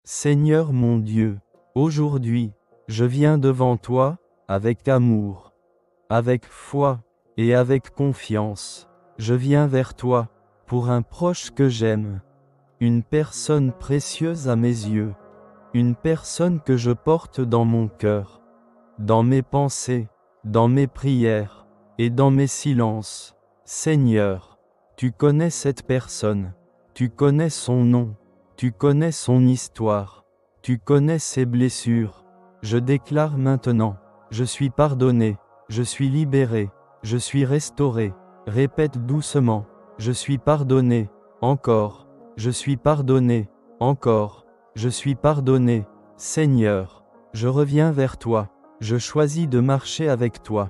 Seigneur mon Dieu, aujourd'hui, je viens devant toi, avec amour, avec foi, et avec confiance. Je viens vers toi, pour un proche que j'aime, une personne précieuse à mes yeux, une personne que je porte dans mon cœur, dans mes pensées, dans mes prières, et dans mes silences. Seigneur, tu connais cette personne, tu connais son nom, tu connais son histoire, tu connais ses blessures. Je déclare maintenant, je suis pardonné, je suis libéré, je suis restauré. Répète doucement, je suis pardonné, encore, je suis pardonné, encore, je suis pardonné. Seigneur, je reviens vers toi, je choisis de marcher avec toi,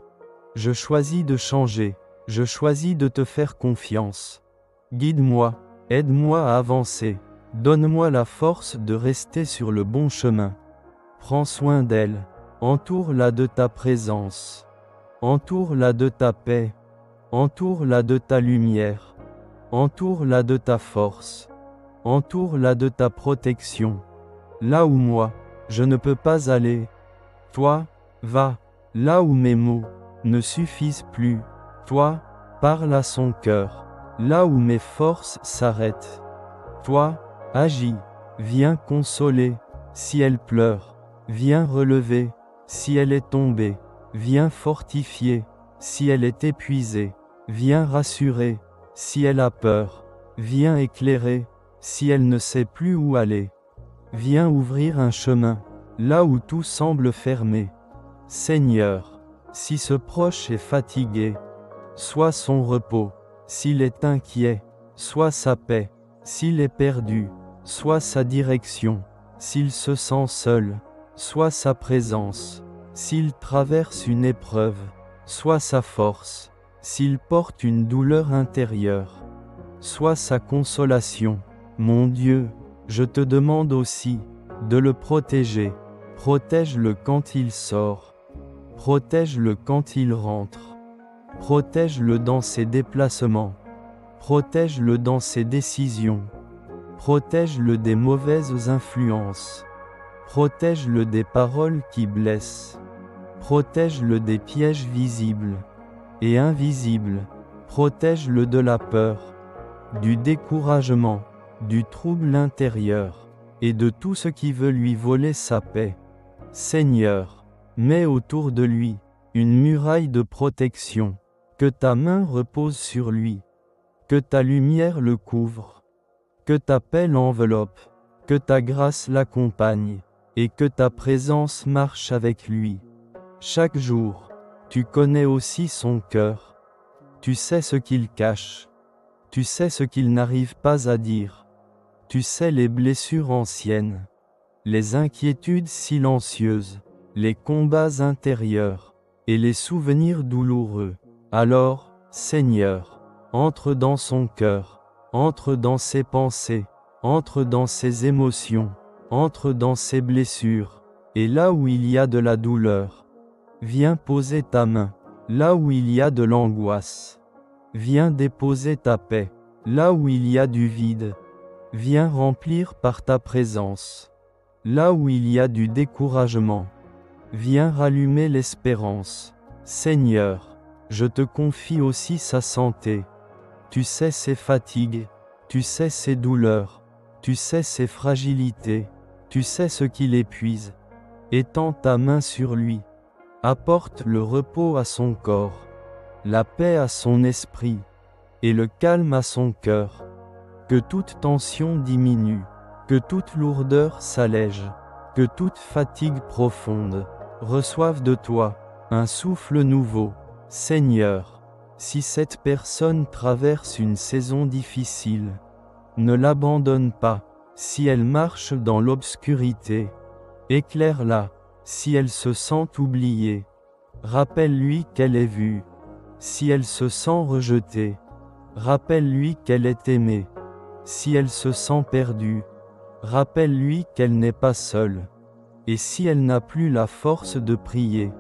je choisis de changer, je choisis de te faire confiance. Guide-moi, aide-moi à avancer, donne-moi la force de rester sur le bon chemin. Prends soin d'elle, entoure-la de ta présence, entoure-la de ta paix, entoure-la de ta lumière, entoure-la de ta force, entoure-la de ta protection. Là où moi, je ne peux pas aller, toi, va, là où mes mots ne suffisent plus, toi, parle à son cœur, là où mes forces s'arrêtent. Toi, agis, viens consoler, si elle pleure, viens relever, si elle est tombée, viens fortifier, si elle est épuisée, viens rassurer, si elle a peur, viens éclairer, si elle ne sait plus où aller. Viens ouvrir un chemin, là où tout semble fermé. Seigneur, si ce proche est fatigué, sois son repos, s'il est inquiet, sois sa paix, s'il est perdu, sois sa direction, s'il se sent seul, sois sa présence, s'il traverse une épreuve, sois sa force, s'il porte une douleur intérieure, sois sa consolation. Mon Dieu, je te demande aussi de le protéger. Protège-le quand il sort. Protège-le quand il rentre. Protège-le dans ses déplacements. Protège-le dans ses décisions. Protège-le des mauvaises influences. Protège-le des paroles qui blessent. Protège-le des pièges visibles et invisibles. Protège-le de la peur, du découragement, du trouble intérieur, et de tout ce qui veut lui voler sa paix. Seigneur, mets autour de lui une muraille de protection, que ta main repose sur lui, que ta lumière le couvre, que ta paix l'enveloppe, que ta grâce l'accompagne, et que ta présence marche avec lui. Chaque jour, tu connais aussi son cœur, tu sais ce qu'il cache, tu sais ce qu'il n'arrive pas à dire. Tu sais les blessures anciennes, les inquiétudes silencieuses, les combats intérieurs, et les souvenirs douloureux. Alors, Seigneur, entre dans son cœur, entre dans ses pensées, entre dans ses émotions, entre dans ses blessures, et là où il y a de la douleur, viens poser ta main, là où il y a de l'angoisse. Viens déposer ta paix, là où il y a du vide. Viens remplir par ta présence, là où il y a du découragement. Viens rallumer l'espérance. Seigneur, je te confie aussi sa santé. Tu sais ses fatigues, tu sais ses douleurs, tu sais ses fragilités, tu sais ce qui l'épuise. Étends ta main sur lui. Apporte le repos à son corps, la paix à son esprit, et le calme à son cœur. Que toute tension diminue, que toute lourdeur s'allège, que toute fatigue profonde reçoive de toi un souffle nouveau. Seigneur, si cette personne traverse une saison difficile, ne l'abandonne pas. Si elle marche dans l'obscurité, éclaire-la. Si elle se sent oubliée, rappelle-lui qu'elle est vue. Si elle se sent rejetée, rappelle-lui qu'elle est aimée. Si elle se sent perdue, rappelle-lui qu'elle n'est pas seule. Et si elle n'a plus la force de prier,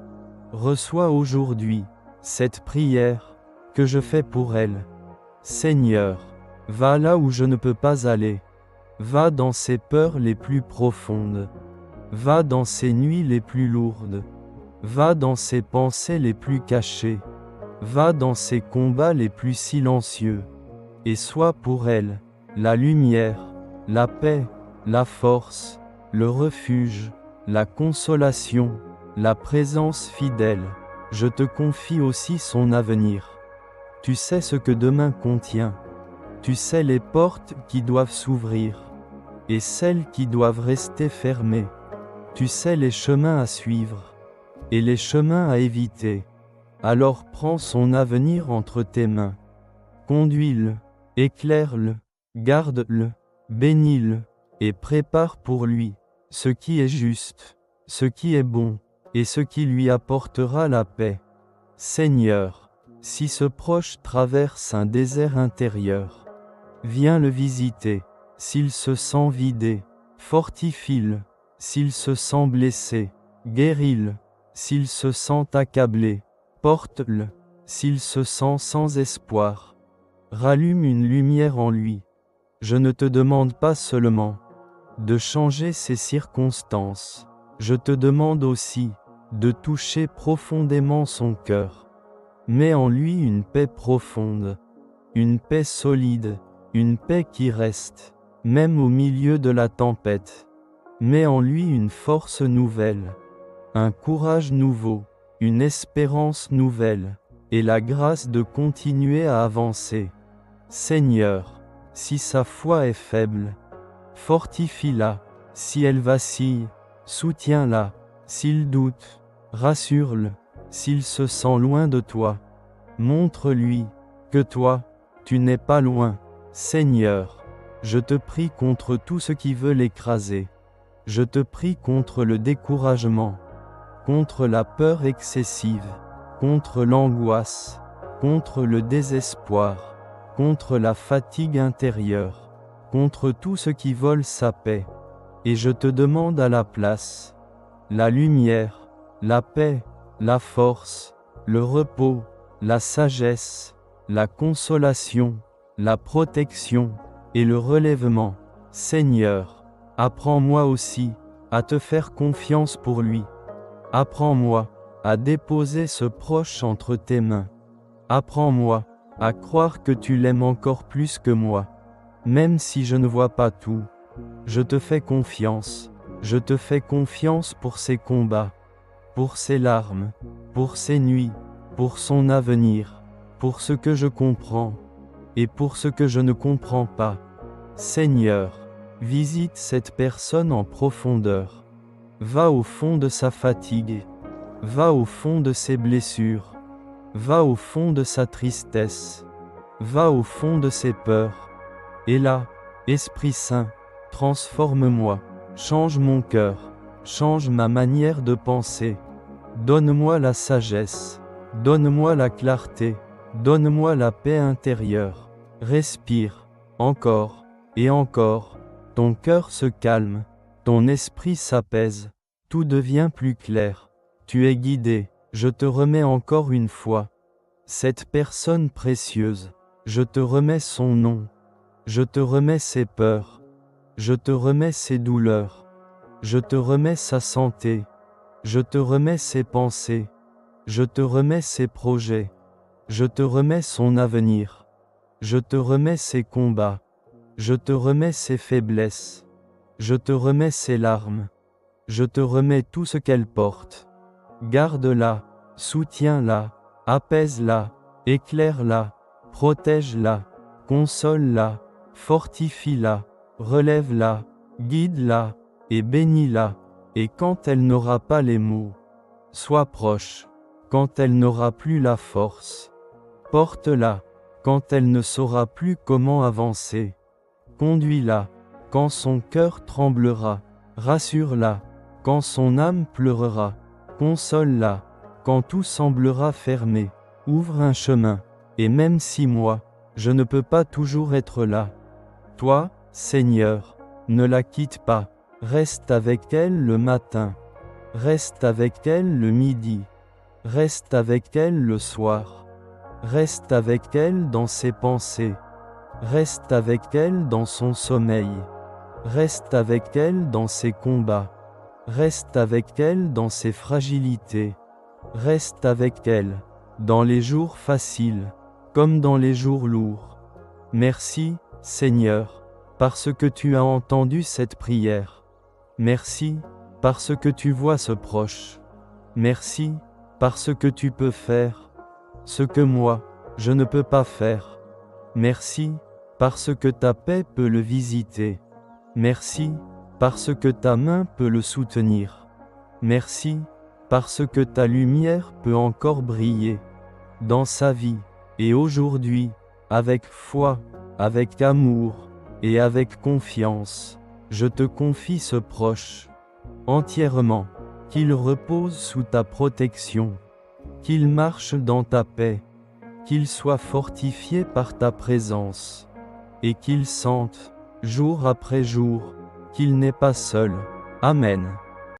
reçois aujourd'hui cette prière que je fais pour elle. Seigneur, va là où je ne peux pas aller. Va dans ses peurs les plus profondes. Va dans ses nuits les plus lourdes. Va dans ses pensées les plus cachées. Va dans ses combats les plus silencieux. Et sois pour elle la lumière, la paix, la force, le refuge, la consolation, la présence fidèle. Je te confie aussi son avenir. Tu sais ce que demain contient. Tu sais les portes qui doivent s'ouvrir et celles qui doivent rester fermées. Tu sais les chemins à suivre et les chemins à éviter. Alors prends son avenir entre tes mains. Conduis-le, éclaire-le, garde-le, bénis-le, et prépare pour lui ce qui est juste, ce qui est bon, et ce qui lui apportera la paix. Seigneur, si ce proche traverse un désert intérieur, viens le visiter. S'il se sent vidé, fortifie-le. S'il se sent blessé, guéris-le. S'il se sent accablé, porte-le. S'il se sent sans espoir, rallume une lumière en lui. Je ne te demande pas seulement de changer ses circonstances, je te demande aussi de toucher profondément son cœur. Mets en lui une paix profonde, une paix solide, une paix qui reste, même au milieu de la tempête. Mets en lui une force nouvelle, un courage nouveau, une espérance nouvelle, et la grâce de continuer à avancer. Seigneur, si sa foi est faible, fortifie-la. Si elle vacille, soutiens-la. S'il doute, rassure-le. S'il se sent loin de toi, montre-lui que toi, tu n'es pas loin. Seigneur, je te prie contre tout ce qui veut l'écraser. Je te prie contre le découragement, contre la peur excessive, contre l'angoisse, contre le désespoir, contre la fatigue intérieure, contre tout ce qui vole sa paix. Et je te demande à la place la lumière, la paix, la force, le repos, la sagesse, la consolation, la protection et le relèvement. Seigneur, apprends-moi aussi à te faire confiance pour lui. Apprends-moi à déposer ce proche entre tes mains. Apprends-moi à croire que tu l'aimes encore plus que moi. Même si je ne vois pas tout, je te fais confiance. Je te fais confiance pour ses combats, pour ses larmes, pour ses nuits, pour son avenir, pour ce que je comprends et pour ce que je ne comprends pas. Seigneur, visite cette personne en profondeur. Va au fond de sa fatigue. Va au fond de ses blessures. Va au fond de sa tristesse. Va au fond de ses peurs. Et là, Esprit Saint, transforme-moi, change mon cœur, change ma manière de penser. Donne-moi la sagesse, donne-moi la clarté, donne-moi la paix intérieure. Respire, encore, et encore, ton cœur se calme, ton esprit s'apaise, tout devient plus clair. Tu es guidé, je te remets encore une fois cette personne précieuse, je te remets son nom, je te remets ses peurs, je te remets ses douleurs, je te remets sa santé, je te remets ses pensées, je te remets ses projets, je te remets son avenir, je te remets ses combats, je te remets ses faiblesses, je te remets ses larmes, je te remets tout ce qu'elle porte. Garde-la, soutiens-la, apaise-la, éclaire-la, protège-la, console-la, fortifie-la, relève-la, guide-la, et bénis-la, et quand elle n'aura pas les mots, sois proche, quand elle n'aura plus la force, porte-la, quand elle ne saura plus comment avancer, conduis-la, quand son cœur tremblera, rassure-la, quand son âme pleurera, console-la, quand tout semblera fermé, ouvre un chemin, et même si moi, je ne peux pas toujours être là, toi, Seigneur, ne la quitte pas, reste avec elle le matin, reste avec elle le midi, reste avec elle le soir, reste avec elle dans ses pensées, reste avec elle dans son sommeil, Reste avec elle dans ses combats. Reste avec elle dans ses fragilités. Reste avec elle dans les jours faciles, comme dans les jours lourds. Merci, Seigneur, parce que tu as entendu cette prière. Merci, parce que tu vois ce proche. Merci, parce que tu peux faire ce que moi, je ne peux pas faire. Merci, parce que ta paix peut le visiter. Merci, parce que ta main peut le soutenir. Merci, parce que ta lumière peut encore briller dans sa vie, et aujourd'hui, avec foi, avec amour, et avec confiance, je te confie ce proche, entièrement, qu'il repose sous ta protection, qu'il marche dans ta paix, qu'il soit fortifié par ta présence, et qu'il sente, jour après jour, qu'il n'est pas seul. Amen.